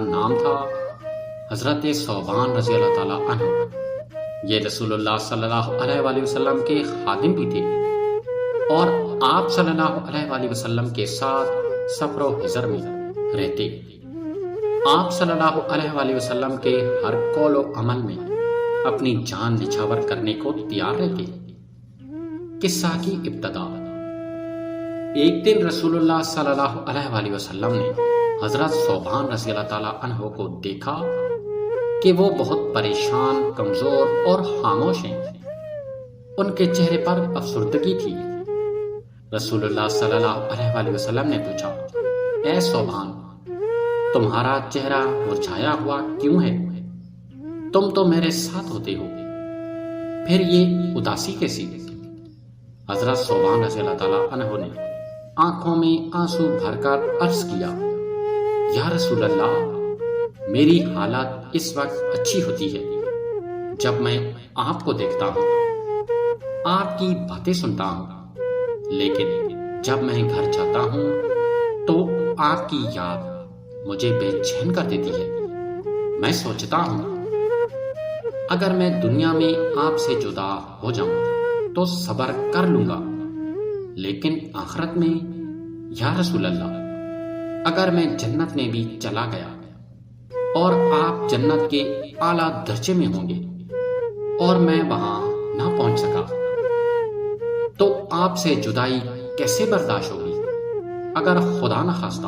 نام تھا حضرت ثوبان رضی اللہ تعالیٰ عنہ۔ یہ رسول اللہ صلی اللہ علیہ وآلہ وسلم کے خادم بھی تھے اور آپ صلی اللہ علیہ وآلہ وسلم کے ساتھ سفر و حضر میں رہتے۔ آپ صلی اللہ علیہ وآلہ وسلم کے ہر قول و عمل میں اپنی جان نچھاور کرنے کو تیار رہتے۔ قصہ کی ابتدا۔ ایک دن رسول اللہ صلی اللہ علیہ وآلہ وسلم نے حضرت ثوبان رضی اللہ تعالیٰ عنہ کو دیکھا کہ وہ بہت پریشان، کمزور اور خاموش ہیں۔ ان کے چہرے پر افسردگی تھی۔ رسول اللہ صلی اللہ علیہ وآلہ وسلم نے پوچھا، اے ثوبان، تمہارا چہرہ مرجھایا ہوا کیوں ہے؟ تم تو میرے ساتھ ہوتے ہو، پھر یہ اداسی کیسی؟ حضرت ثوبان رضی اللہ تعالیٰ عنہ نے آنکھوں میں آنسو بھر کر عرض کیا، یا رسول اللہ، میری حالت اس وقت اچھی ہوتی ہے جب میں آپ کو دیکھتا ہوں، آپ کی باتیں سنتا ہوں، لیکن جب میں گھر جاتا ہوں تو آپ کی یاد مجھے بے چین کر دیتی ہے۔ میں سوچتا ہوں اگر میں دنیا میں آپ سے جدا ہو جاؤں تو صبر کر لوں گا، لیکن آخرت میں یا رسول اللہ، اگر میں جنت میں بھی چلا گیا اور آپ جنت کے اعلیٰ درجے میں ہوں گے اور میں وہاں نہ پہنچ سکا تو آپ سے جدائی کیسے برداشت ہوگی؟ اگر خدا نہ خواستہ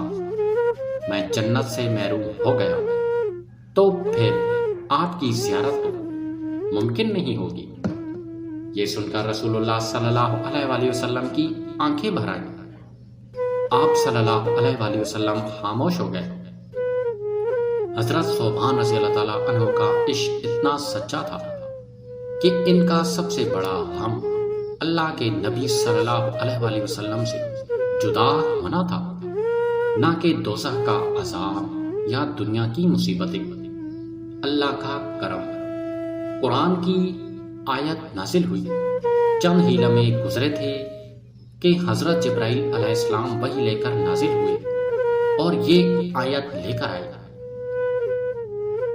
میں جنت سے محروم ہو گیا تو پھر آپ کی زیارت تو ممکن نہیں ہوگی۔ یہ سن کر رسول اللہ صلی اللہ علیہ وآلہ وسلم کی آنکھیں بھر آئیں۔ آپ صلی اللہ علیہ وآلہ وسلم خاموش ہو گئے۔ حضرت ثوبان رضی اللہ تعالیٰ عنہ کا عشق اتنا سچا تھا کہ ان کا سب سے بڑا غم اللہ کے نبی صلی اللہ علیہ وآلہ وسلم سے جدا ہونا تھا، نہ کہ دوزخ کا عذاب یا دنیا کی مصیبتیں۔ اللہ کا کرم۔ قرآن کی آیت نازل ہوئی، چند ہی لمحے گزرے تھے کہ حضرت جبرائیل علیہ السلام وحی لے کر نازل ہوئے اور یہ آیت لے کر آئے،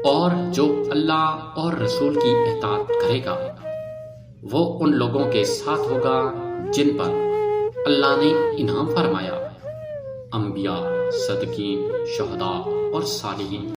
اور جو اللہ اور رسول کی اطاعت کرے گا وہ ان لوگوں کے ساتھ ہوگا جن پر اللہ نے انعام فرمایا، انبیاء، صدیقین، شہداء اور صالحین۔